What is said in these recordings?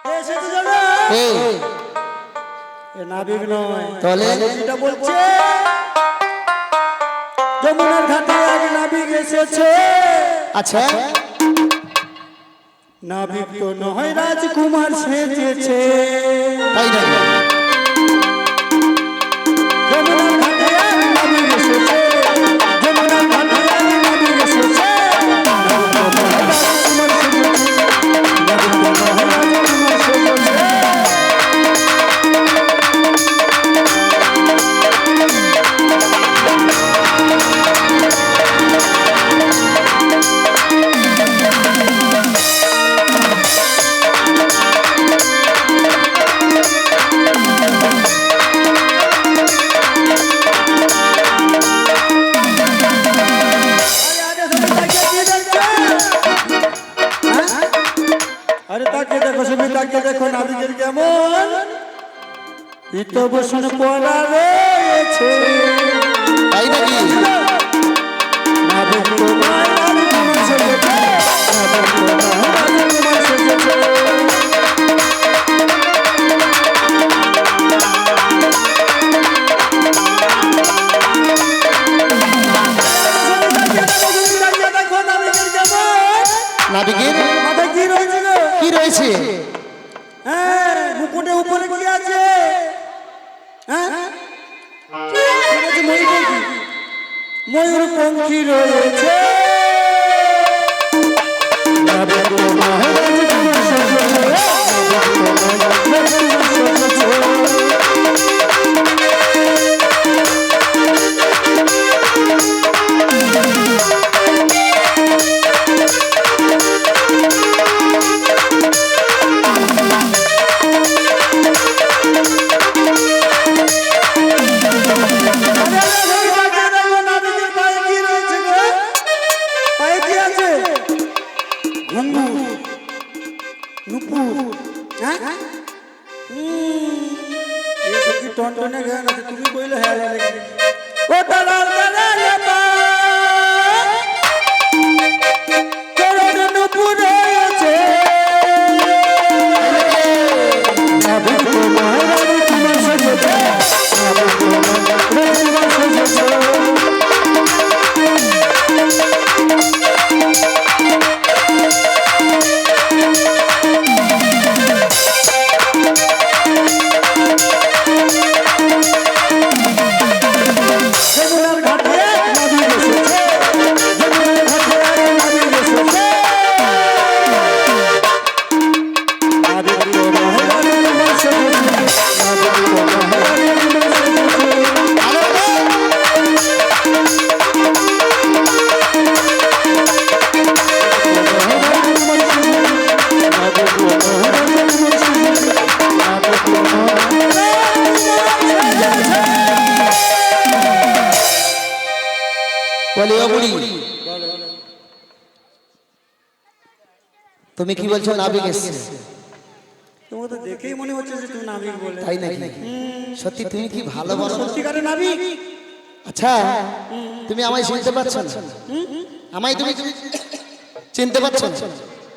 এসেছে জানো এ নাবিক নয় তাহলে এটা বলছে যমুনার ঘাটে এক নাবিক এসেছে। আচ্ছা নাবিক তো নয় রাজকুমার সেজেছে। তাই না যমুনার ঘাটে এক নাবিক এসেছে। যমুনার ঘাটে এক নাবিক এসেছে। নাবিক তো নয় রাজকুমার সেজেছে। নাবিক তো নয় রাজকুমার সেজেছে। আরে তাকে দেখো সবাই তাকে দেখো নাবিকের কেমন পিতবসন পরা রয়েছে। তাই নাকি নাবিক তো নয় রাজকুমার সেজেছে। নাবিক তো নয় রাজকুমার সেজেছে। দেখো নাবিকের কেমন নাবিকের মাথায় কি রয়েছে গো? কি রয়েছে? হ্যাঁ মুকুটের উপরে কি আছে? হ্যাঁ ময়ূর পঙ্খী রয়েছে। নাবিক তো নয় রাজকুমার সেজেছে। নাবিক তো নয় রাজকুমার সেজেছে। নাবিকের পায়ে কি রয়েছে গো? পায়ে কি আছে? ঘুঙুর নুপুর। হ্যাঁ এসব কি টনটনে জ্ঞান আছে? তুমি কইলে হ্যাঁ লাগে ও দালাল দালাল চরণ নুপুর রয়েছে। নাবিক তো নয় রাজকুমার সেজেছে। নাবিক তো নয় রাজকুমার সেজেছে। যমুনার ঘাটে এক নাবিক এসেছে। যমুনার ঘাটে এক নাবিক এসেছে। নাবিক তো নয় রাজকুমার সেজেছে। নাবিক তো নয় রাজকুমার সেজেছে। বলি ও বুড়ি তুমি কি বলছো নাবিক এসেছে? তোমাকে তো দেখেই মনে হচ্ছে যে তুমি নাবিক বলে। তাই নাকি? সত্যি তুমি কি ভালো বলো। সত্যিকারের নাবিক। আচ্ছা তুমি আমায় চিনতে পারছো না? আমায় তুমি চিনতে পারছো না?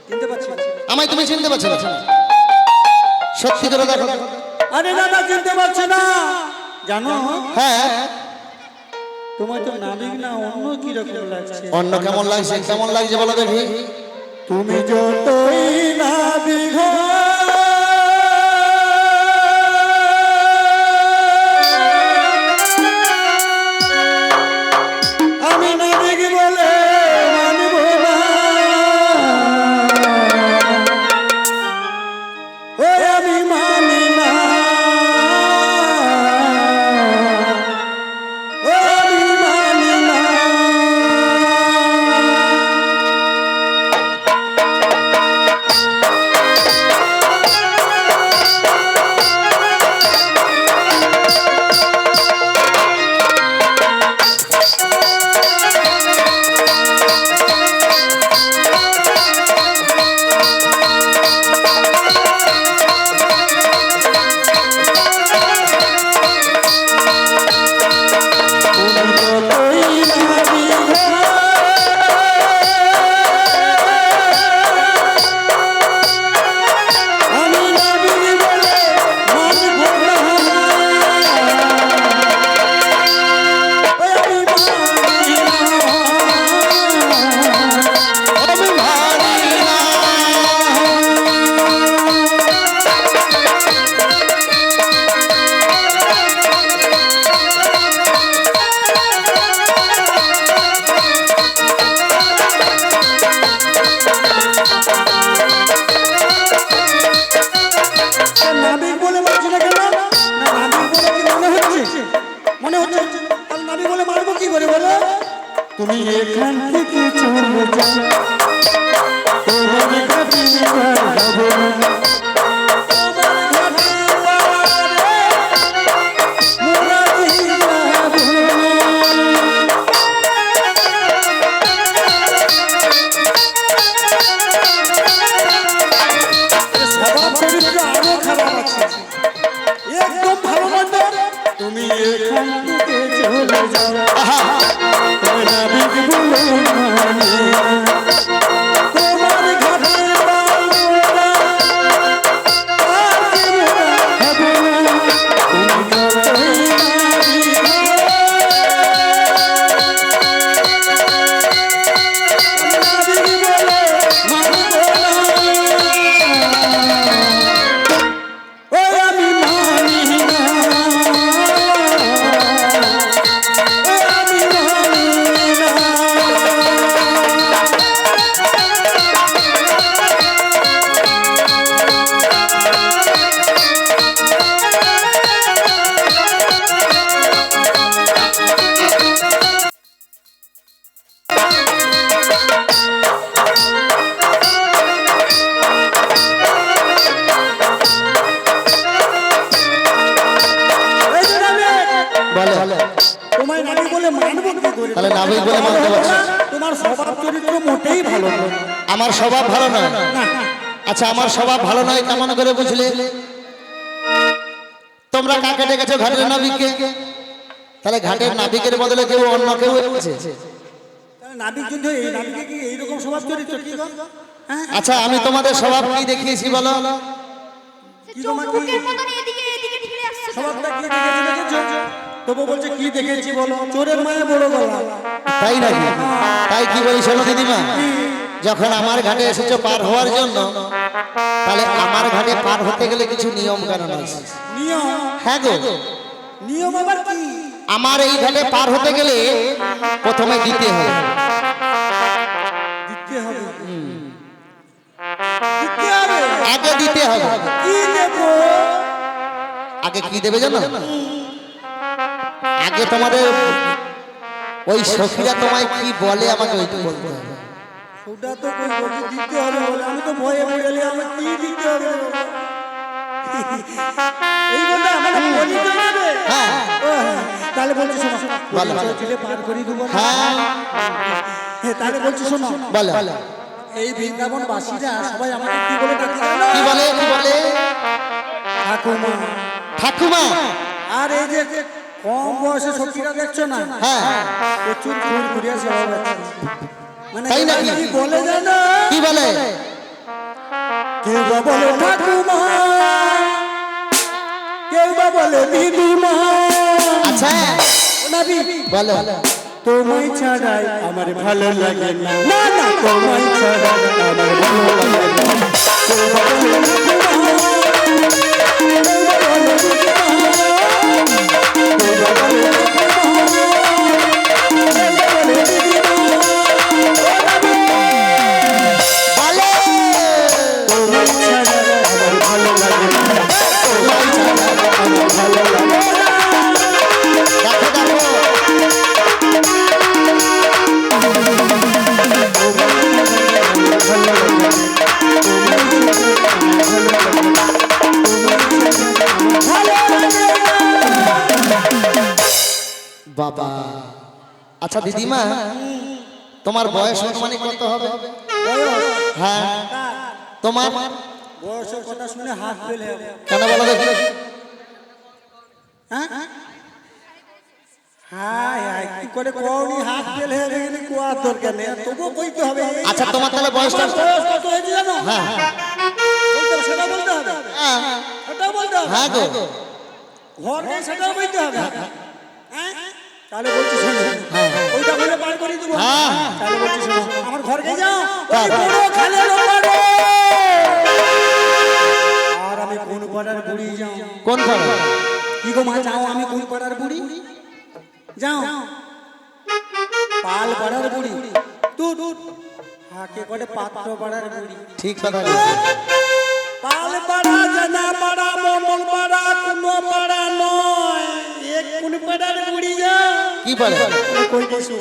চিনতে পারছি না। আমায় তুমি চিনতে পারছো না? সত্যি করে দেখো। আরে না না চিনতে পারছি না। জানো হ্যাঁ তোমার তো নাবিক না অন্য কি রকম লাগছে। অন্য কেমন লাগছে? কেমন লাগছে বলো দেখি। তুমি যতই নাবিক হও, আমি নাবিক বলে মানব না। ওই আমি মানি না। ও আমি মানি না। এখান থেকে চলে যাও তোমার ঘাটে আর হব না তোমার ঘাটে মোরা জিয়াব স্বভাব চরিত্র আরো খারাপ আছে একদম ভালো মন্দ তুমি এখান থেকে চলে যাও নাবিক বলে মানে তোমার ঘাটে বাউলা আর জীবন হবে না তুমি যতই নাবিক নাবিক বলে মানব না ও আমি মানি না ও আমি মানি না এই যে নাবিক, বলে তোমায় নাবিক বলে মানব কি করে? তাহলে নাবিক বলে মানতে পারছো? তোমার স্বভাব চরিত্র মোটেই ভালো নয়। আমার স্বভাব ভালো নয়। না, না। আচ্ছা আমার স্বভাব ভালো নয় কেমন করে বুঝলে? তোমরা কাকে ডেকেছো ঘাটের নাবিককে? তাহলে ঘাটের নাবিকের বদলে কেউ অন্য কেউ এসেছে। তাহলে নাবিক যদি এই নাবিকে কি এইরকম স্বভাব চরিত্র কি গো? হ্যাঁ? আচ্ছা আমি তোমাদের স্বভাব কি দেখিয়েছি বলো? কি তোমাকে চোখের মতন এদিকে এদিকে ঠিকরে আসছে স্বভাবটা কি দেখেছো? তবু বলছে কি দেখেছি বলো? চোরের মায়ে বড় গলা। তাই নাকি? তাই কি বলি শোনো দিদিমা, যখন আমার ঘাটে এসেছো পার হওয়ার জন্য, তাহলে আমার ঘাটে পার হতে গেলে কিছু নিয়ম কানুন আছে। নিয়ম? হ্যাঁ গো, নিয়ম আবার কি? আমার এই ঘাটে পার হতে গেলে প্রথমে দিতে হবে। দিতে হবে। দিতে হবে। আগে দিতে হবে। কি দেবো? আগে কি দেবে জানো? আগে তোমাদের ওই সখীরা তোমায় কি বলে আমাকে ওইটা বলতে হবে। ওটা তো কই বলছে দিতে হবে বলে, আমি তো ভয়ে পড়ে গেলে আমি কি দিতে হবে? এই কথা আমাকে বলি তো যাবে। হ্যাঁ তাহলে বলছি শোনো, বলো। পরিচয় দিলে পার করি দেবো না? হ্যাঁ হ্যাঁ, তাহলে বলছি শোনো, বলো এই বৃন্দাবন বাসীরা সবাই আমাকে কি বলে ডাকে জানো? কি বলে কি বলে? ঠাকুমা। ঠাকুমা। আর এই যে কম বয়সে সখীরা দেখছো না, হ্যাঁ প্রচুর ঘুর ঘুরিয়া সেবা পাচ্ছে। মানে তাই নাকি? কি বলে জানো? কি বলে? কেউ বা বলে ঠাকুমা, কেউ বা বলে দিদিমা। আচ্ছা ও নাবি, বলো তোমায় ছাড়াই আমার ভালো লাগে না। না না, তোমায় ছাড়াই আমার ভালো লাগে না। কেউ বা বলে ঠাকুমা, কেউ বা বলে দিদিমা, কেউ বা বলে ঠাকুমা, কেউ বা বলে দিদিমা। ও নাবি, বলো তোমায় ছাড়াই আমার ভালো লাগে না। তোমায় ছাড়াই আমার ভালো লাগে না। দেখো দেখো বাবা। আচ্ছা দিদিমা, তোমার বয়স অনুমানিক কত হবে? হ্যাঁ তোমার বয়সের কথা শুনে হাত ফেলে কেন বলো দেখি? হ্যাঁ হাই হাই কি করে কোনি হাত ফেলে গেলে কোয়া দরকার নেই, তবুও কইতে হবে। আচ্ছা তোমার তাহলে বয়সটা? তোমার বয়স কত হয়েছে জানো? হ্যাঁ বলতে হবে, সেটা বলতে হবে। হ্যাঁ সেটাও বলতে হবে। হ্যাঁ গো ঘর নেই সেটাও বলতে হবে। হ্যাঁ? তাহলে বলছি শোনো, ওইটা বলে পার করে দেবো। হ্যাঁ। তাহলে বলছি শোনো, আমার ঘরকে যাও, ওই হ্যাঁ। বড় খালের ওপারে। আর আমি কোন পাড়ার বুড়ি যাও? কোন পাড়া? কি গো মা, যাও আমি কোন পাড়ার বুড়ি? যাও পাল পাড়ার বুড়ি। তুই হাকে করে পাত্র পাড়ার বুড়ি। ঠিক কথা বলেছো। পাল পাড়া, জানা পাড়া, মঙ্গল পাড়া, কোনো পাড়া নয়, এক কোন পাড়ার বুড়ি যাও? কি বলে? কই কিছু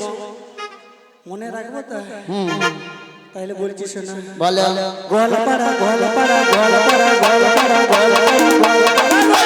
মনে রাখবো তো তাহলে বলছি শোনা বলো গোয়ালপাড়া গোয়ালপাড়া গোয়ালপাড়া গোয়ালপাড়া গোয়ালপাড়া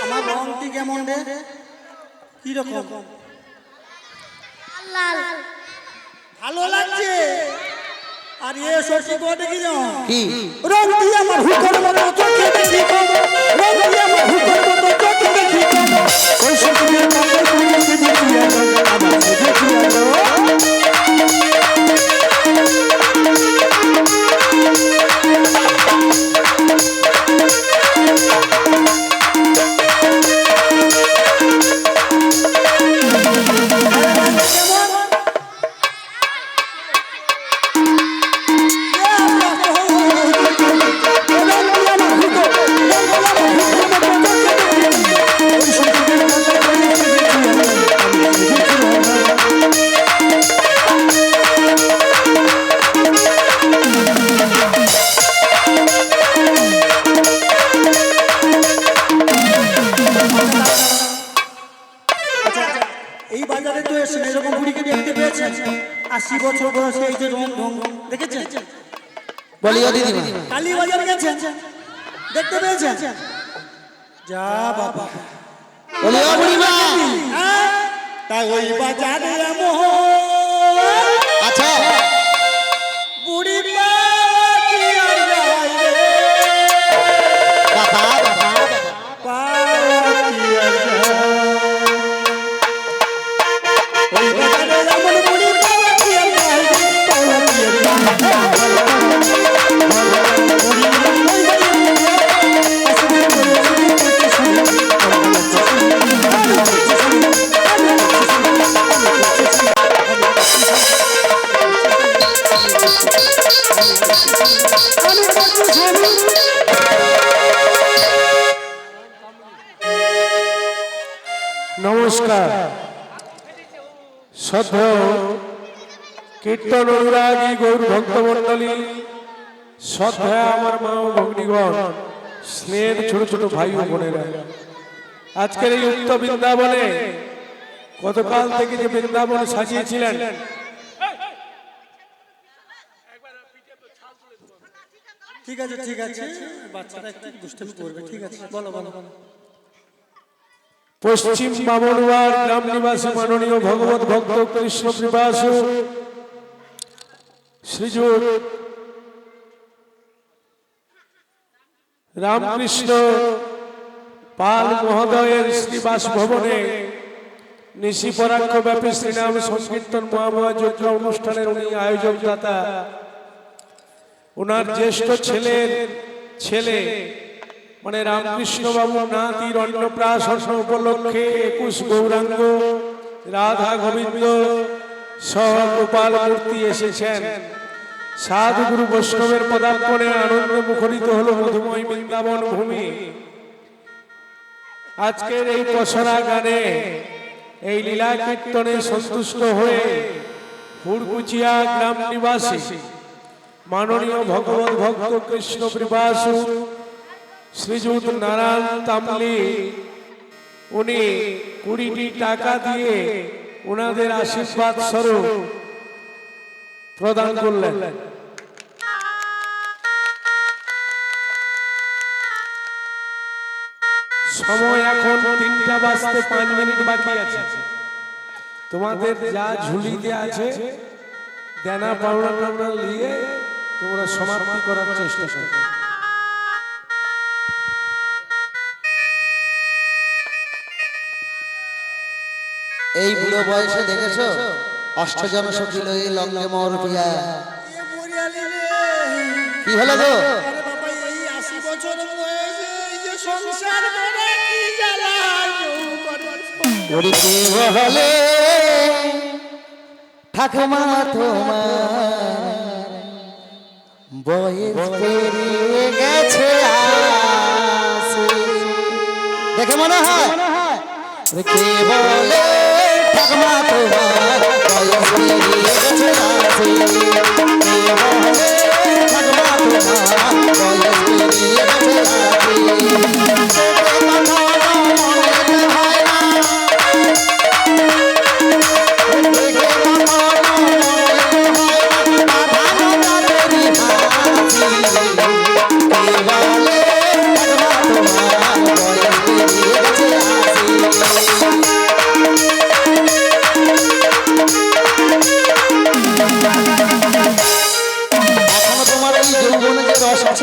আমার রংটি কেমন রে কি রকম লাল ভালো লাগছে আর এ সরষে কোটে কি জানো কি রং দিয়ে আমার হুকর মতো চোখে দেখি রং দিয়ে আমার হুকর মতো চোখে দেখি ওই সরষে কোটে তুমি সে দেখিয়া আমার সে দেখিয়া এই বাজারে তো এসে এরকম বুড়িকে দেখতে পেয়েছেন 80 বছর বয়সে এই যে রং রং দেখেছেন বলিও দিদিমা কালী বাজার গেছেন দেখতে পেয়েছেন যা বাবা বলিও বুড়িমা হ্যাঁ? তা ওই বাজারে এমন আচ্ছা বুড়ি মা কি আর যায় রে বাবা বাবা পা কি আর যায় ওই বাজারে এমন বুড়ি মা কি আর যায় রে পা কি আর নমস্কার শ্রদ্ধেয় কীর্তন অনুরাগী গৌর ভক্তমণ্ডলী শ্রদ্ধা আমার মা ও ভগ্নীগণ স্নেহের ছোট ছোট ভাই ও বোনেরা আজকের এই উক্ত বৃন্দাবনে গতকাল থেকে যে বৃন্দাবন সাজিয়েছিলেন ঠিক আছে ঠিক আছে বাচ্চাটা একটু দুষ্টামি করবে ঠিক আছে বলো বলো বলো পশ্চিম বামনওয়ার গ্রাম নিবাসী মাননীয় ভগবত ভক্ত কৃষ্ণ কৃপাসু শ্রীযুত রামকৃষ্ণ পাল মহোদয়ের শ্রীবাস ভবনে নিশি পরাক্ষ ব্যাপী শ্রীনাম সংকীর্তন মহাময়া যজ্ঞ অনুষ্ঠানের উনি আয়োজক দাতা ওনার জ্যেষ্ঠ ছেলে মানে রামকৃষ্ণ বাবু নাতির অন্নপ্রাশন উপলক্ষে 21 গৌরাঙ্গ রাধা গোবিন্দ সহ গোপাল মূর্তি এসেছেন সাধুগুরু বৈষ্ণবের পদার্পণে আনন্দ মুখরিত হলো মধুময় বৃন্দাবন ভূমি আজকের এই পসরা গানে এই লীলা কীর্তনে সন্তুষ্ট হয়ে হুড়কুচিয়া গ্রাম নিবাসী মাননীয় ভগবত ভক্ত কৃষ্ণ কৃপাসু শ্রীযুত নারায়ণ তামলি উনি 20টি টাকা দিয়ে ওনাদের আশীর্বাদ স্বরূপ প্রদান করলেন। সময় এখন 3টা বাজতে 5 মিনিট বাকি আছে। তোমাদের যা ঝুলিতে আছে দেনা পাওনা টাওনা নিয়ে তোমরা সমাপ্তি করার চেষ্টা করো। এই বুড়ো বয়সে দেখেছো অষ্টজন সখী লই লঙ্গে মোর পিয়া। কি হলো গো? আরে বাবা এই 80 বছর বয়সে এই যে সংসার করে কি জ্বালা কেউ করে। ওরে কে বলে ঠাকুমা তোমার বয়স পেরিয়ে গেছে আসে। দেখে মনে হয় ওরে কে বলে ঠাকুমা তোমার বয়স পেরিয়ে গেছে আসে। কে বলে ঠাকুমা তোমার বয়স পেরিয়ে গেছে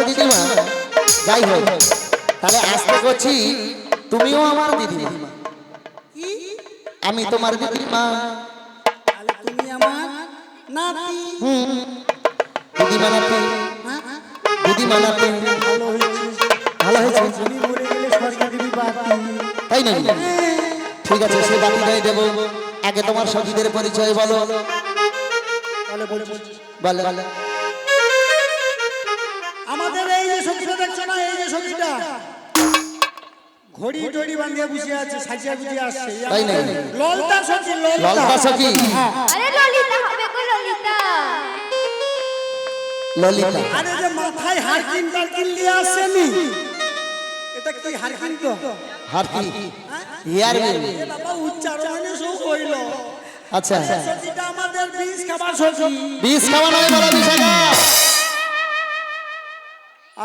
দিদিমা। যাই হোক তাহলে আজকে করছি তুমিও আমার দিদিমা, আমি তোমার দিদিমা। তাহলে তুমি আমার নাতি। দিদিমা নাতি, দিদিমা নাতি। ভালো হয়েছে, ভালো হয়েছে, তুমি মরে গেলে স্বর্গে দিবি বাতি। তাই না? ঠিক আছে সে বাতিটাই দেবো। আগে তোমার সখীদের পরিচয় বলো। তাহলে বলছি বলো বলো। আমাদের এই যে সখীটা দেখছো না, এই যে সখীটা ঘড়ি টড়ি বাঁধিয়ে বসে আছে, সাজিয়া গুজিয়ে আসছে। তাই না? ললতা সখী, ললতা সখী, আরে ললিতা হবে গো ললিতা। ললিতা। আরে যে মাথায় হারকিন টারকিন নিয়ে আসেনি, এটা কি হারকিন তো? হারকি ইয়ার এ বাবা উচ্চারণে সব হইল। আচ্ছা সখীটা আমাদের বিষ খাবার সখী। বিষ খাওয়া নয় বলো বিশাখা।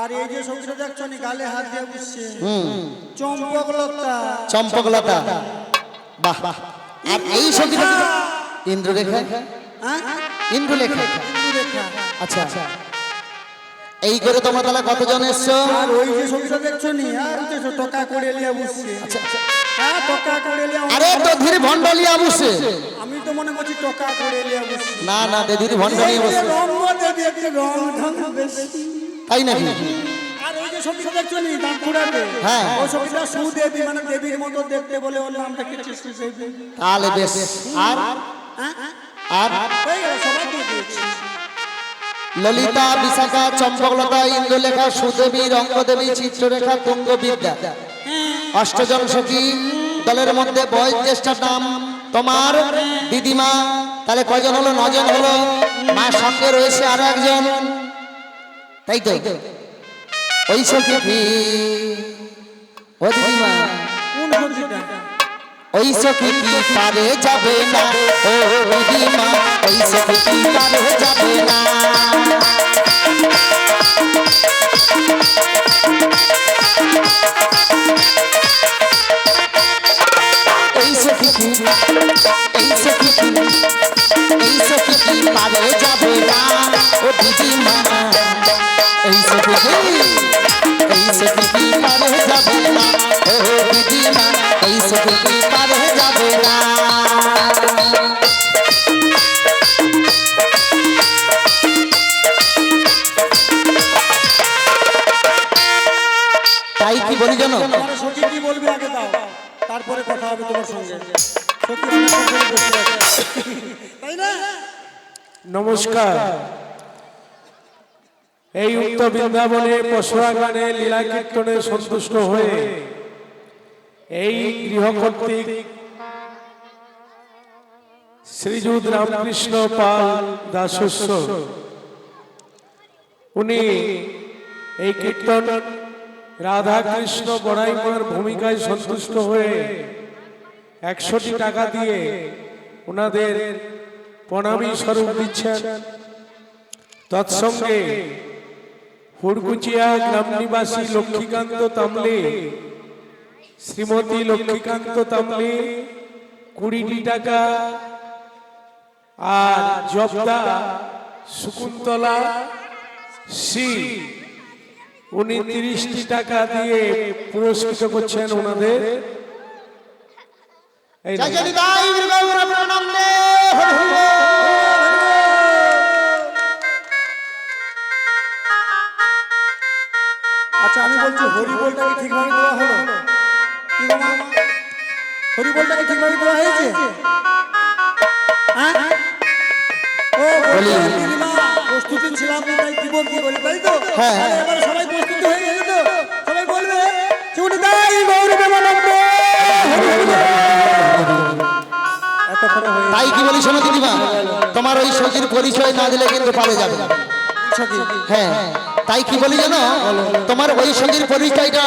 আর এই যে সখীটা দেখছো নি গালে হাত দিয়ে বসছে, চম্পকলতা। চম্পকলতা, বাহ বাহ। আর এই সখীটা ইন্দ্ররেখা, হ্যাঁ ইন্দ্রলেখা। ইন্দুরেখা। আচ্ছা এই করে তোমরা তাহলে কতজন এসছো? আর ওই যে সখীটা দেখছো নি, আর ওই যে টকা করে লিয়ে বসছে। আচ্ছা আচ্ছা। হ্যাঁ টকা করে লিয়ে। আরে তো ধীরে ভন্ডলিয়া বসে। আমি তো মনে করছি টকা করে লিয়ে বসছে। না না দিদি ভন্ডলিয়া বসে। রঙ দেবী একটু রঙ ঢং বেশি। তাই নাকি? আর ওই যে সখীটা দেখছো নি বাঁকুড়াতে, হ্যাঁ। ওই সখীটা সুদেবী, মানে দেবীর মতো দেখতে বলে ওর নামটা কি সুদেবী। তাহলে বেশ। আর হ্যাঁ আর হয়ে গেল, সবাই দিয়ে দিয়েছি। ললিতা, বিশাখা, চম্পকলতা, ইন্দ্রলেখা, সুদেবী, রঙ্গদেবী, চিত্ররেখা, তুঙ্গবিদ্যা। অষ্টজন সখী দলের মধ্যে বয়োজ্যেষ্ঠার নাম তোমার দিদিমা। তাহলে কয়জন হলো? 9 জন হলো। মার সঙ্গে রয়েছে আরো একজন, তাই তো? ওই সখী কি ও দিদিমা? কোন সখীটা? ওই সখী কি পারে যাবে না ও দিদিমা? ওই সখী কি পারে যাবে না? এই সখী কি, এই সখী কি, এই সখী কি পারে যাবে না ও দিদিমা? এই সখী কি, এই সখী কি পারে যাবে না ও দিদিমা? এই সখী কি পারে যাবে না? তাই কি বলি জানো? তোমার সখী কি বলবে আগে দাও, তারপরে কথা হবে তোমার সঙ্গে। সখী আমার সঙ্গে বসে আছে, তাই না? নমস্কার। এই উত্তর বৃন্দাবনে পশুরা গানে লীলা কীর্তনে সন্তুষ্ট হয়ে এই গৃহকর্তৃক শ্রীযুত রামকৃষ্ণ পাল দাসস্য উনি এই কীর্তন রাধা কৃষ্ণ বড়াই মার ভূমিকায় সন্তুষ্ট হয়ে 100টি টাকা দিয়ে ওনাদের প্রণামী স্বরূপ দিচ্ছেন। তৎসঙ্গে হুড়কুচিয়া গ্রাম নিবাসী লক্ষ্মীকান্ত তামলে, শ্রীমতী লক্ষ্মীকান্ত তামলে 20টি টাকা, আর জবদা শকুন্তলা সি উনি 30টি টাকা দিয়ে পুরস্কৃত করছেন ওনাদের। এই জয় জয় নিতাই গৌর প্রেমানন্দে হরি হরি বল। আচ্ছা আমি বলছি হরি বলটাকে ঠিকভাবে দেওয়া হলো কি গো মা? হরি বলটাকে ঠিকভাবে দেওয়া হয়েছে? হ্যাঁ ও বলি দিদিমা প্রস্তুতি ছিলাম না তাই কি বলছি বলি তাই তো? হ্যাঁ। তাহলে এবার সবাই প্রস্তুত হয়ে গেছে তো? সবাই বলবে চুনিদাই গৌর প্রেমানন্দে হরি হরি বল। এতক্ষণে হয়ে তাই কি বলি শোনো দিদিমা, তোমার ওই সখীর পরিচয় না দিলে কিন্তু পারে যাবে না। সখী হ্যাঁ তাই কি বলি জানো, তোমার ওই সখীর পরিচয়টা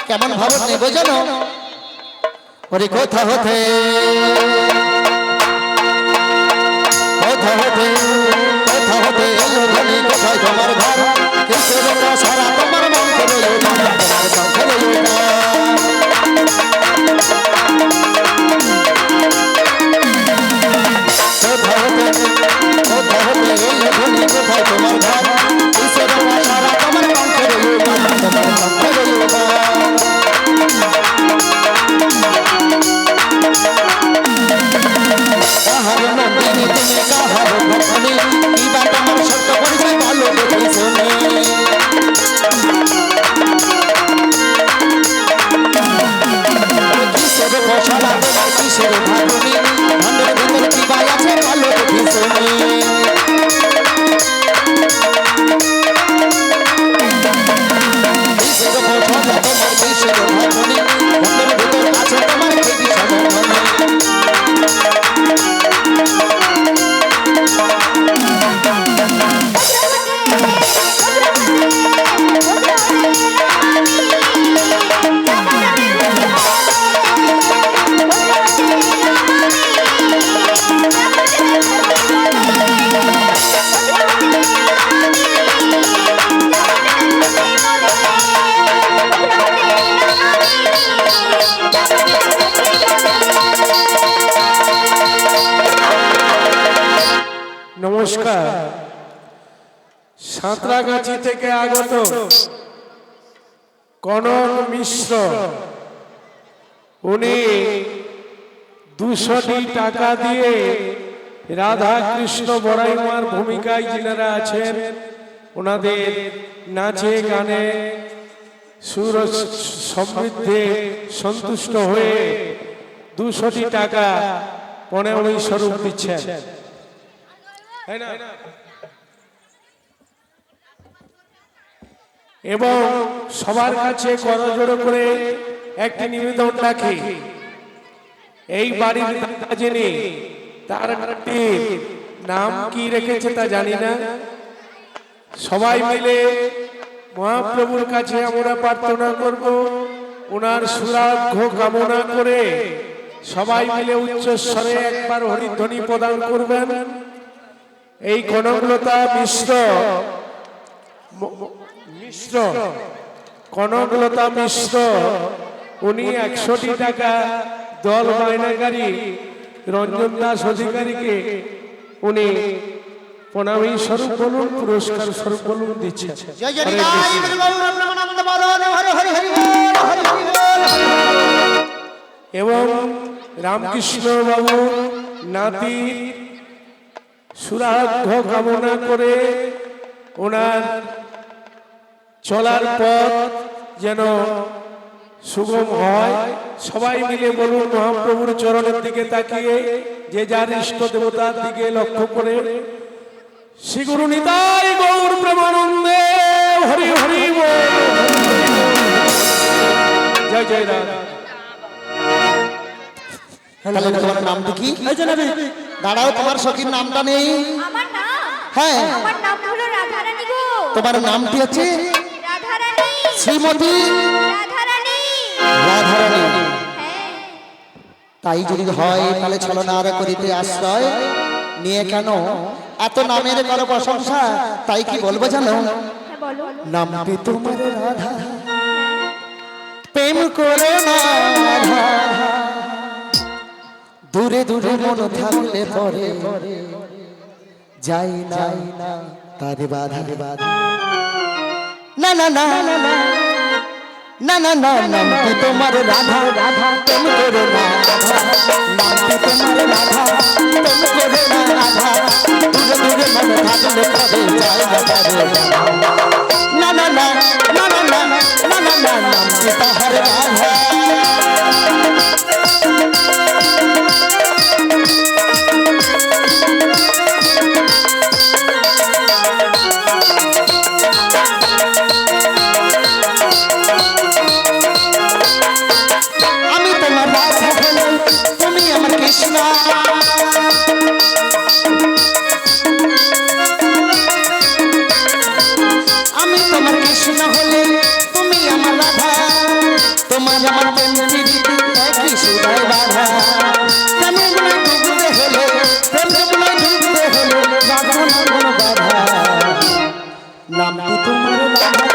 কেমন ভাবে নেবো জানো? ওরে কোথা হতে কোথা হতে কোথা হতে এলো ধনী, কোথায় তোমার ঘর, কিসের সারা তোমার মন করে তোমার মন করে কোথা হতে কোথা হতে এলো ধনী, কোথায় তোমার ঘর, কিসের সারা তোমার মন করে তোমার মন করে কাহার নন্দিনী তুমি কাহার ভবানী, কি বা তোমার সত্য পরিচয় ভালো দেখে শুনে। কিসের ফসলা তোমার কিসের ভাবনি, ধানের ভিতর কি বা আছে ভালো দেখে শুনে। কিসের ফসলা তোমার কিসের ভাবনি, ধানের ভিতর আছে তোমার কি সমমনি। নমস্কার। সাঁতরাগাছি থেকে আগত কনক মিশ্র, উনি 200টি টাকা দিয়ে রাধা কৃষ্ণ বড়াই মার ভূমিকায় যিনারা আছেন ওনাদের নাচে গানে সুর সমৃদ্ধে সন্তুষ্ট হয়ে 200টি টাকা প্রণামী স্বরূপ দিচ্ছেন। এবং সবার কাছে করজোড়ো করে একটি নিবেদন রাখি, এই বাড়ির দাদা যিনি তার নাম কি রেখেছে তা জানি না, সবাই মিলে মহাপ্রভুর কাছে আমরা প্রার্থনা করব ওনার সুরাগ্য কামনা করে সবাই মিলে উচ্চস্বরে একবার হরিধ্বনি প্রদান করবেন। এই কনকলতা মিশ্র কনকলতা মিশ্র উনি 100টি টাকা দল বায়নাকারী রঞ্জন দাস অধিকারীকে উনি প্রণামী স্বরূপ বলুন, পুরস্কার স্বরূপ বলুন দিচ্ছেন। জয় জয় নিতাই গৌর প্রেমানন্দে হরি হরি হরি বল হরি হরি বল। এবং রামকৃষ্ণ বাবু নাতি সুরাগ্য কামনা করে ওনার চলার পথ যেন সুগম হয়, সবাই মিলে বলুন মহাপ্রভুর চরণের দিকে তাকিয়ে, যে যার ইষ্ট দেবতার দিকে লক্ষ্য করে, শ্রী গুরু নিতাই গৌর প্রেমানন্দে হরি হরি বল। জয় জয় রাম। তাহলে তোমার নামটা কি? এই যে নবী দাঁড়াও, তোমার সখীর নামটা নেই? আমার নাম হ্যাঁ আমার নাম হলো রাধারানী গো। তোমার নামটি আছে? রাধারানী। শ্রীমতী রাধারানী রাধারানী। হ্যাঁ তাই যদি হয় তাহলে ছলনার করিতে আশ্রয় নিয়ে কেন এত নামের করো প্রশংসা? তাই কি বলবো জানো? হ্যাঁ বলো নামটি তোমার রাধা, প্রেম করে না রাধা, দূরে দূরে মন থাকলে পরে যাই না তারে বাধা বাধা। না না না না না না না না নামটি তোমার রাধা, রাধা প্রেম করে না রাধা, নামটি তোমার রাধা প্রেম করে না রাধা, দূরে দূরে মন থাকলে পরে যাই না তারে বাধা। না না না না না না না না না নামটি তাহার রাধা। আমি তোমার রাধা হলে তুমি আমার কৃষ্ণ, আমি তোমার কৃষ্ণ হলে তুমি আমার রাধা, তোমার আমার প্রেম প্রীতি একই সুরায় বাধা। প্রেম যমুনায় ডুবতে হলে, প্রেম যমুনায় ডুবতে হলে রাধা না কোনো বাধা। নামটি তোমার রাধা,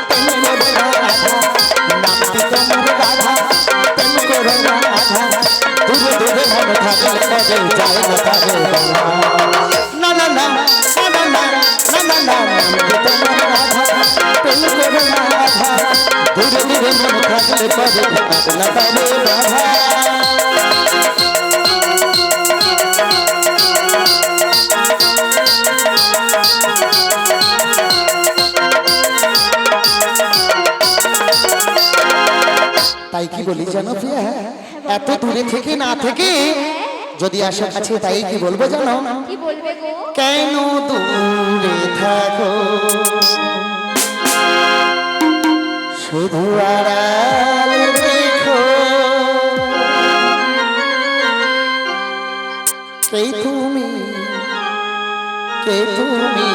প্রেম করে না রাধা, নামটি তোমার রাধা, প্রেম করে না রাধা, দূরে দূরে মন থাকলে পরে যায় না তারে বাধা। না না না না না না না না না নামটি তোমার রাধা, প্রেম করে না রাধা, দূরে দূরে মন থাকলে পরে যায় না তারে বাধা। তাই কি বলি জানো প্রিয়া, এত দূরে থেকে না থেকে যদি আসে কাছে তাই কি বলবো জানো? কি বলবে গো? কেন দূরে থাকো শুধু আড়াল দেখো, কে তুমি কে তুমি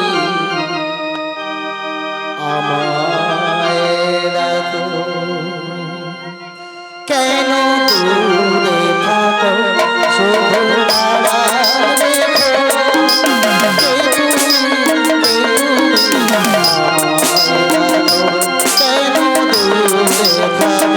আমায় রাখো, কেন দূরে থাকো শুধু আড়াল দেখো, কে তুমি আমায় রাখো, কেন দূরে থাকো।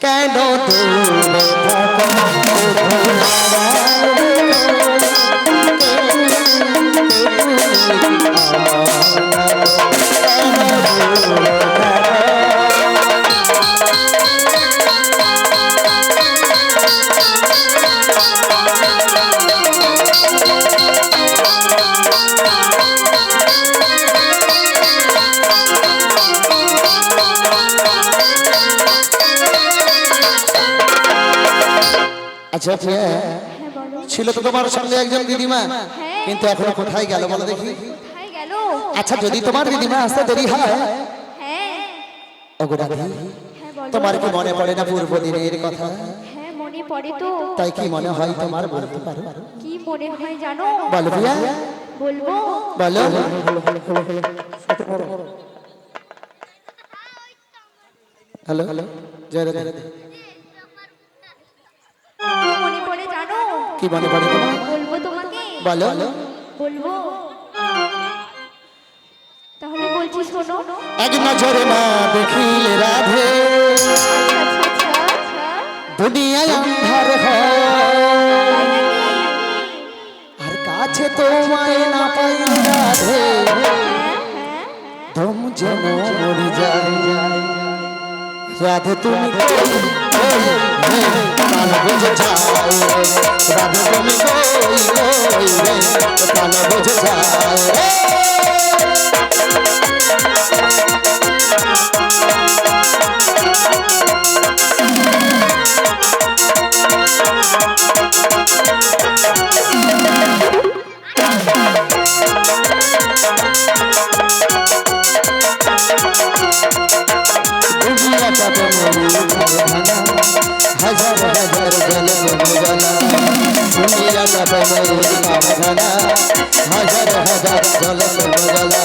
কেন দূরে থাকো কেন দূরে থাকো আচ্ছা প্রিয়া, হ্যাঁ বলো। ছিল তো তোমার সঙ্গে একজন দিদিমা, হ্যাঁ। কিন্তু এখন কোথায় গেল বলো দেখি? কোথায় গেল? আচ্ছা যদি তোমার দিদিমা আসতে দেরি হয়, হ্যাঁ ওগো রাধি, হ্যাঁ বলো। তোমার কি মনে পড়ে না পূর্ব দিনের কথা? হ্যাঁ মনে পড়ে তো। তাই কি মনে হয় তোমার, বলতে পারো? কি মনে হয় জানো? বলো প্রিয়া, বলবো। বলো। হ্যালো হ্যালো, জয় রাধে। কি মনে পড়ে জানো? কি মনে পড়ে তোমার? বলবো তোমাকে। বলো। বলবো। তাহলে বলছি শোনো। এক নজরে না দেখিলে রাধে, আচ্ছা। দুনিয়ায় আন্ধার হয়, তাই নাকি? আর কাছে তোমায় না পাই রাধে, হ্যাঁ। দম যেন মরে যায়। রাধে তুমি কই, কই, রে, প্রাণ বুঝে যায়। রাধে তুমি কই, কই, রে, প্রাণ বুঝে যায়। দুনিয়া কাপে মরি ভাঙা, হাজার হাজার জল জ্বালা। দুনিয়া কাপে মরি ভাঙা, হাজার হাজার জল জ্বালা।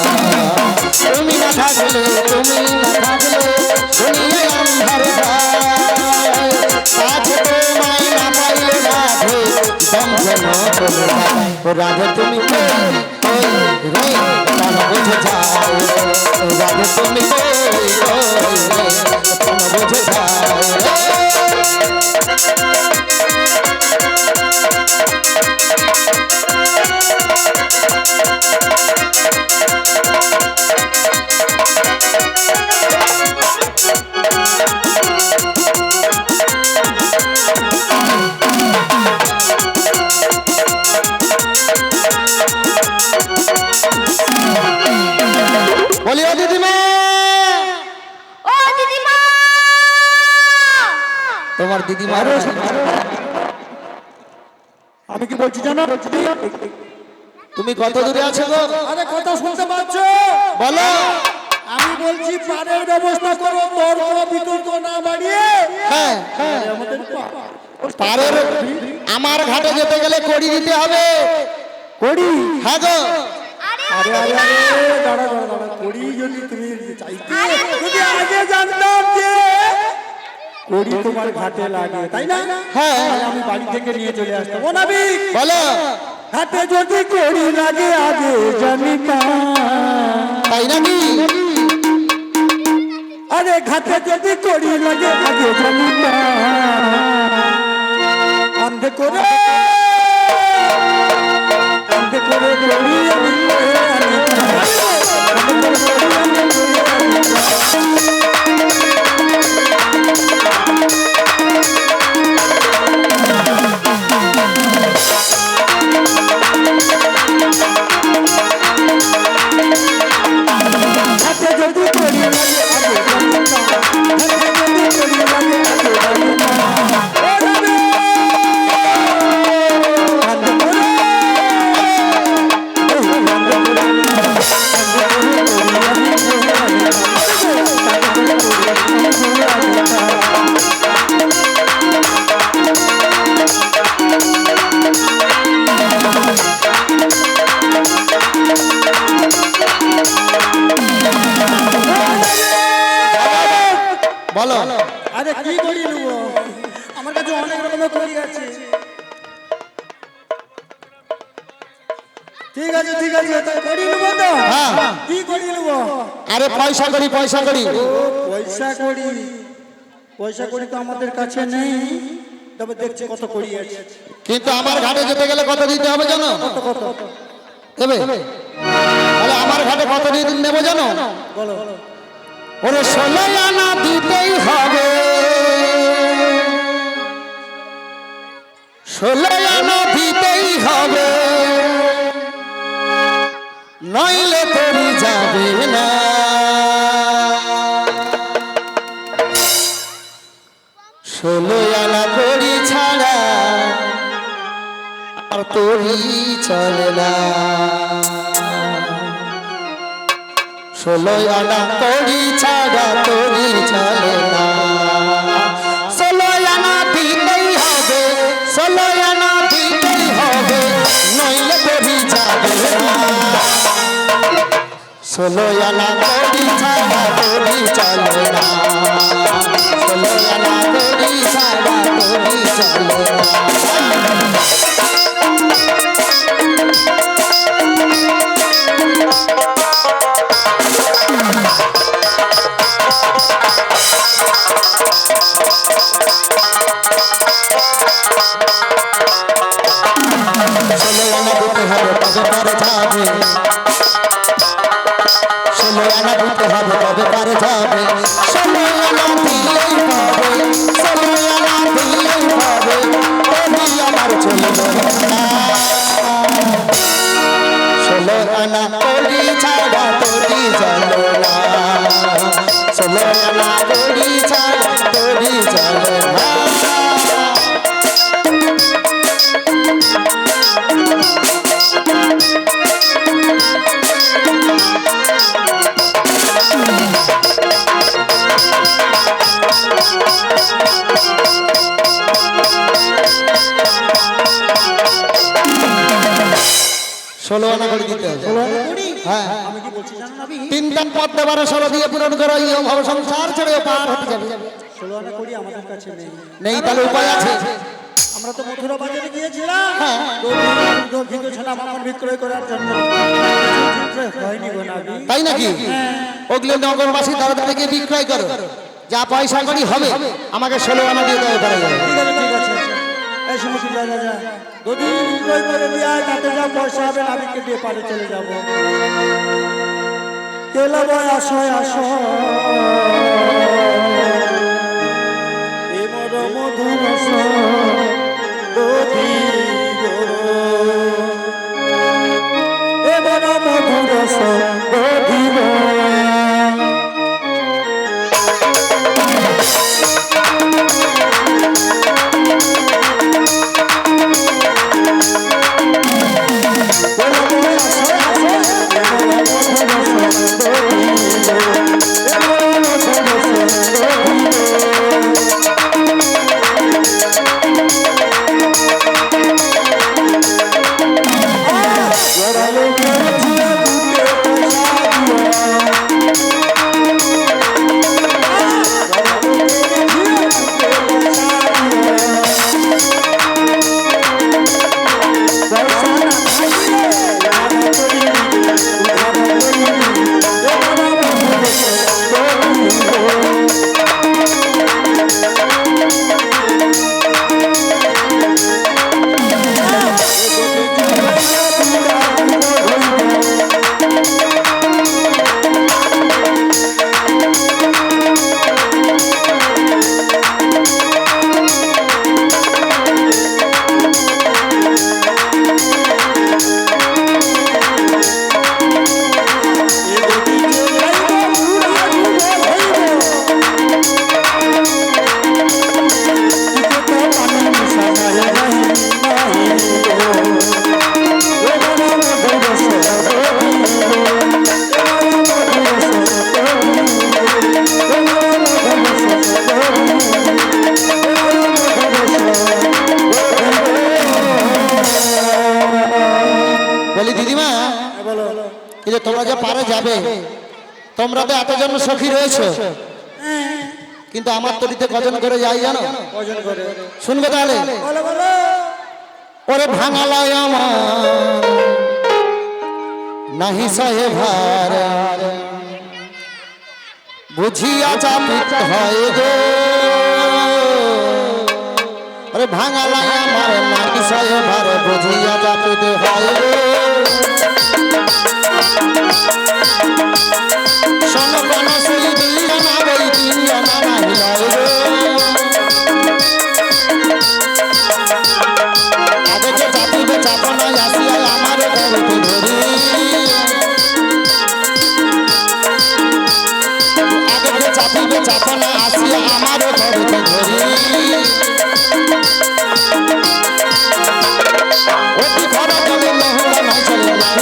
তুমি না থাকলে, তুমি না থাকলে দুনিয়ায় আন্ধার যায়। কাছে তোমায় না পাইলে রাধে, দম যেন চলে যায়। রাধে তুমি কই, কই, রে, প্রাণ বুঝে যায়। রাধে তুমি কই, কই, রে, প্রাণ বুঝে যায়। বলিও দিদিমা, ও দিদিমা। তোমার দিদিমা আমি কি বলছি জানো? তুমি কত দূরে আছো গো? আরে কথা শুনতে পাচ্ছ? বলো। আমি বলছি পারের ব্যবস্থা করো, তর্ক বিতর্ক না বাড়িয়ে। হ্যাঁ, আমাদের পারের আমার ঘাটে যেতে গেলে কড়ি দিতে হবে। করি। হ্যাঁ গো। আরে আরে আরে আরে, দাঁড়া দাঁড়া দাঁড়া, করি যদি তুমি চাইতে, যদি আগে জানতাম যে করি তোমার ঘাটে লাগে, তাই না? হ্যাঁ। তাহলে আমি বাড়ি থেকে নিয়ে চলে আসতাম। ও নাবিক, বলো। ঘাটে যদি করি লাগে আগে জানিতাম। তাই নাকি? আরে ঘাটে যদি করি লাগে আগে জানিতাম। অন্ধে করে করি আমি ঘাটে যদি করি লাগে আগে জানিতাম। ঘাটে যদি করি লাগে আগে জানিতাম। ও রবি, অন্ধে করে বলো। আরে কি করি নেব? আমার কাছে অনেক রকমের করি আছে। ঠিক আছে ঠিক আছে, তাই করি নেব তো? হ্যাঁ। কি করি নেব? আরে পয়সা করি, পয়সা করি। ও পয়সা করি। পয়সা করি তো আমাদের কাছে নেই, তবে দেখছি কত করি আছে। কিন্তু আমার ঘাটে যেতে গেলে কত দিতে হবে জানো? কত দেবে? তাহলে আমার ঘাটে কত দিয়ে নেবো জানো? বলো। ওরে 16 আনা দিতেই হবে, 16 আনা দিতেই হবে, নইলে তরি যাবে না। 16 আনা করি ছাড়া ষোলো আনা কড়ি ছাড়া তরি চলে না, ষোলো আনা দিতেই হবে, ষোলো আনা দিতেই হবে, নইলে তরি যাবে না। ষোলো আনা কড়ি ছাড়া তরি চলে না, ষোলো আনা কড়ি ছাড়া তরি চলে না। ষোলো আনা দিতে হবে তবে পারে যাবে, ষোলো আনা দিতে হবে তবে পারে যাবে, ষোলো আনা দিলেই পাবে, ষোলো আনা দিলেই পাবে, তবে আমার চলবে না। ষোলো আনা কড়ি ছাড়া তরি চলে না, ষোলো আনা কড়ি ছাড়া তরি চলে না। ষোলো আনা করে দিতে হবে। হ্যাঁ, তিনটা পদ দেবার 16 দিয়ে পূরণ করো, এই ভাব সংসার ছেড়ে পার হতে যাবে। 16 আনা করি আমাদের কাছে নেই। নেই তাহলে উপায় আছে। আমরা তো মথুরা বাজারে গিয়েছিলাম, দুধ ছানা মাখন বিক্রয় করার জন্য হয়নি গো নাবি। তাই নাকি? ওগুলো নগরবাসী তাড়াতাড়ি গিয়ে বিক্রয় করো, যা পয়সা করি হবে আমাকে 16 আনা দিয়ে দেবে পারে যাবে। ঠিক আছে ঠিক আছে, এই সমস্ত যা যা যা যদি বিক্রয় করে দিয়ে আয়, তাতে যা পয়সা হবে নাবিকে দিয়ে পারে চলে যাব। কেলা বয় আসো আসো এ মর মধুর রস দধি গো, এ মর মধুর রস দধি গো। তোমরা যে পারে যাবে, তোমরা তো এতজন সখী রয়েছো, কিন্তু আমার তরিতে কজন করে যাই জানো? শুনবে তাহলে? ওরে ভাঙালায় আমার নাহি সহে ভার, বুঝিয়া চাপিত হয় গো। ওরে ভাঙালায় আমার নাহি সহে ভার, বুঝিয়া চাপিত হয় গো। সনপন সুই দিয়া না বই দিয়া না নাহিলায় গো। আগে যে চাপিবে চাপনায় আসিয়া আমার ঘরেতে ধরি, আগে যে চাপিবে চাপনা আসিয়া আমার ঘরেতে ধরি। অতি খরা জলে লহরা নাই চলে না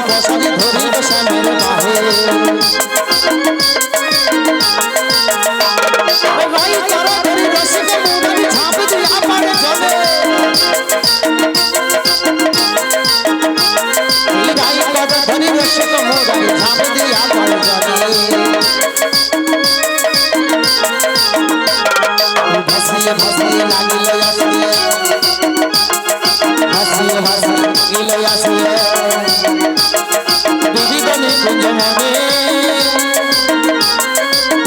বসারি ধরিল শ্যামের বাহে ভাই তারা ধরি রসিক মুরারি ঝাঁপ দিয়া পারে জলে ভাই তারা ধরি রসিক মুরারি ঝাঁপ দিয়া পারে জলে ভাসিয়ে ভাসিয়ে লাগিল আসিয়ে ভাসিয়ে ভাসিয়ে লাগিল আসিয়ে বিবিধ নিকুঞ্জ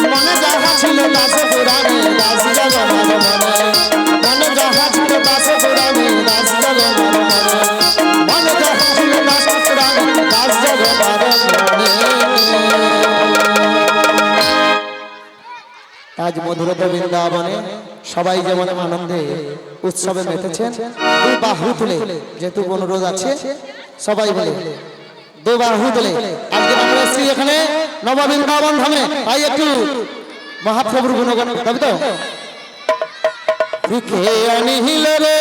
মনে যাহা ছিল দাস পুরাণে দাস জগন্নাথ মনে যাহা ছিল দাস পুরাণে দাস জগন্নাথ মনে যাহা ছিল দাস পুরাণে দাস জগন্নাথ আজ মধুরত বৃন্দাবনে সবাই যেমন আনন্দে উৎসবে মেতেছেন দুই বাহু তুলে যেহেতু অনুরোধ আছে সবাই বলে দুই বাহু তুলে আজকে আমরা এসেছি এখানে নববৃন্দাবন ধামে তাই একটু মহাপ্রভুর গুণগান তবে তো কে আনিল রে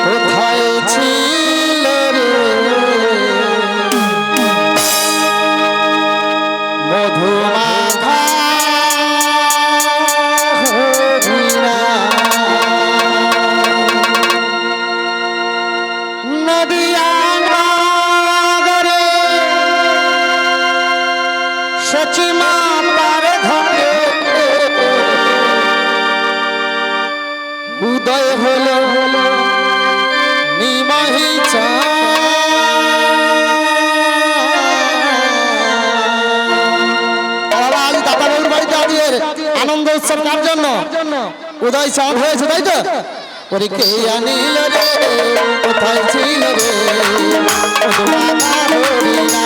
কোথায় ছিল রে মধুমাখা হরিণা নদিয়া নগরে সচিমা পার ঘটে উদয় হলো নিমাহি আনন্দ উৎসব কার জন্য উদয় চাঁদ হয়েছে তাই তো ওরে কে আনিল রে কোথায় ছিল রে মধুমাখা হরিণা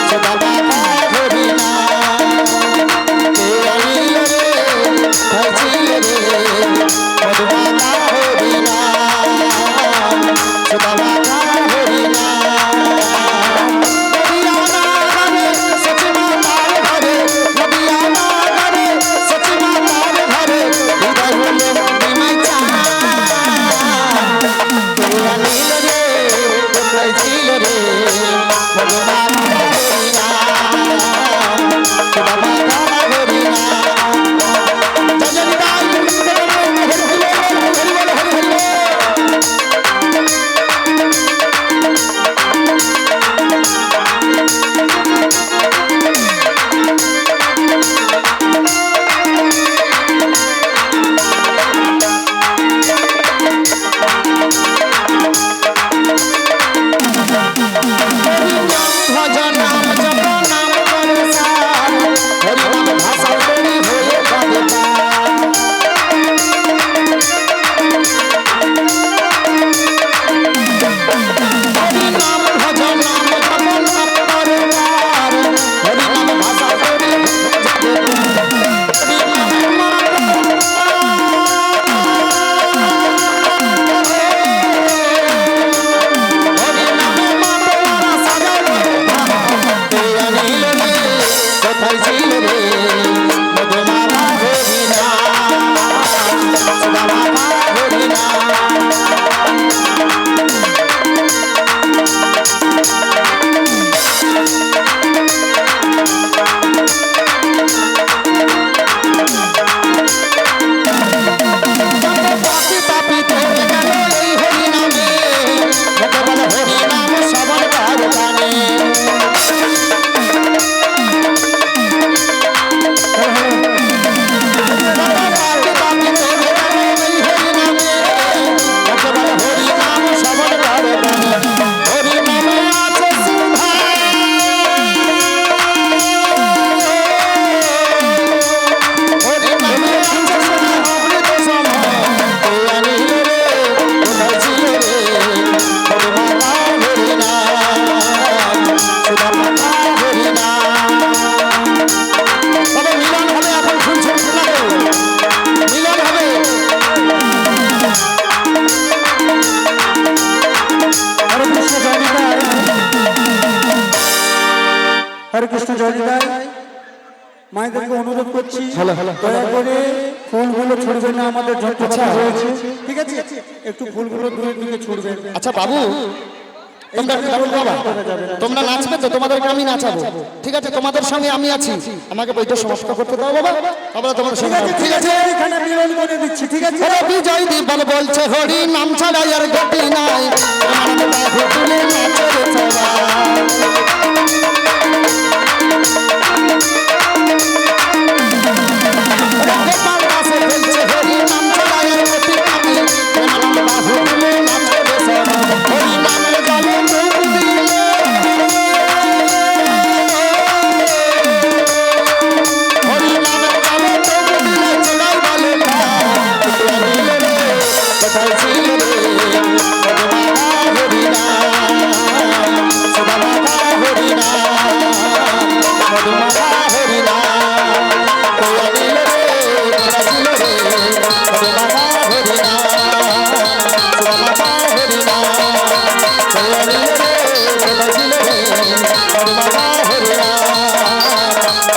সদামাখা হরিণা কে আনিল রে কোথায় ছিল রে মধুমাখা হরিণা সদামাখা হরিণা ছিল রে মায়েদেরকে অনুরোধ করছি হ্যালো, হ্যালো। দয়া করে ফুলগুলো ছুড়বেন না, আমাদের যন্ত্রপাতি আচ্ছা। রয়েছে, ঠিক আছে? একটু ফুলগুলো দূরের দিকে ছুড়বেন। আচ্ছা বাবু, তোমরা বাবু বাবা, তোমরা নাচবে তো, তোমাদেরকে আমি নাচাবো, ঠিক আছে? তোমাদের সঙ্গে আমি আছি, আমাকে বইটা সমাপ্ত করতে দাও বাবা, তারপরে তোমাদের সঙ্গে যাবো, ঠিক আছে? এখানে মিলন করে দিচ্ছি, ঠিক আছে? ওরে বিজয় দিবল বলছে হরি নাম ছাড়া আর গতি নাই, আমার বাহু তুলে নাচে রে সবাই। ওরে গোপাল দাসে বলছে হরি নাম ছাড়া আর গতি নাই, আমার বাহু তুলে নাচে রে সবাই। হরি নামের জলে ডুব দিলে, হরি নামের জলে ডুব দিলে সবাই বলে না, কোথায় ছিল রে, কোথায় ছিল রে, হরি নাম, সদা মাতা হরি নাম, মধু মাতা হরি নাম, কোথায় ছিল রে, কোথায় ছিল রে, মধু মাতা হরি নাম, সদা মাতা হরি নাম, কোথায় ছিল রে, কোথায় ছিল রে, মধু মাতা হরি নাম,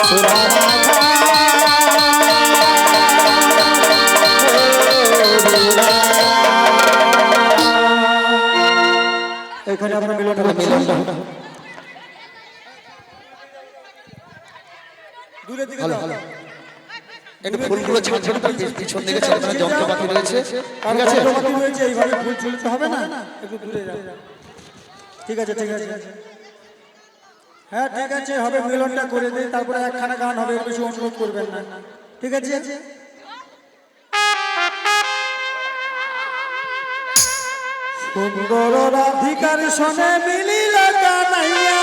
সদা মাতা এখানে আপনার মিলন দূরের দিকে যাও। একটু ফুলগুলো ছাড়ছেন পিছন দিকে ছেলে মানে যন্ত্রপাতি রয়েছে, ঠিক আছে? যন্ত্রপাতি রয়েছে, এইভাবে ফুল ছুলতে হবে না, একটু দূরে যাও। ঠিক আছে, ঠিক আছে, হ্যাঁ ঠিক আছে, হবে মিলনটা করে দিই, তারপরে একখানা গান হবে, এর বেশি অনুরোধ করবেন না, ঠিক আছে? সুন্দর রাধিকার সনে মিলিল কানাইয়া,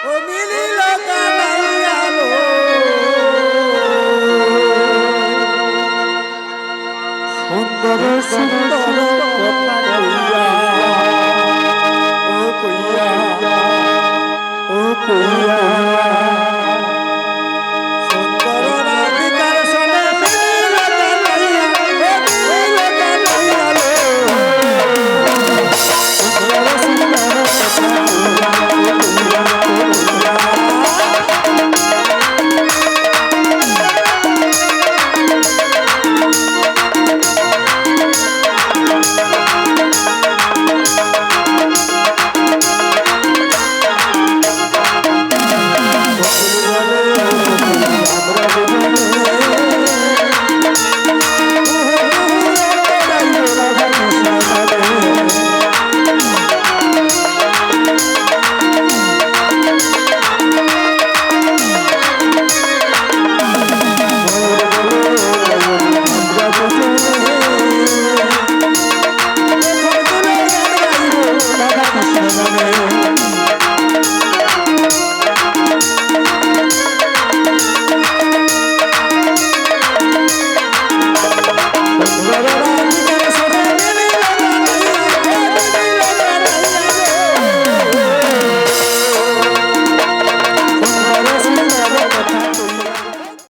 ও মিলিল কানাইয়া লো, সুন্দর সুন্দর কথা কইয়া, ও কইয়া, ও কইয়া, সুন্দর রাধিকার সনে মিলিল কানাইয়া, ও মিলিল কানাইয়া লো, সুন্দর সুন্দর কথা কইয়া, ও কইয়া, সুন্দর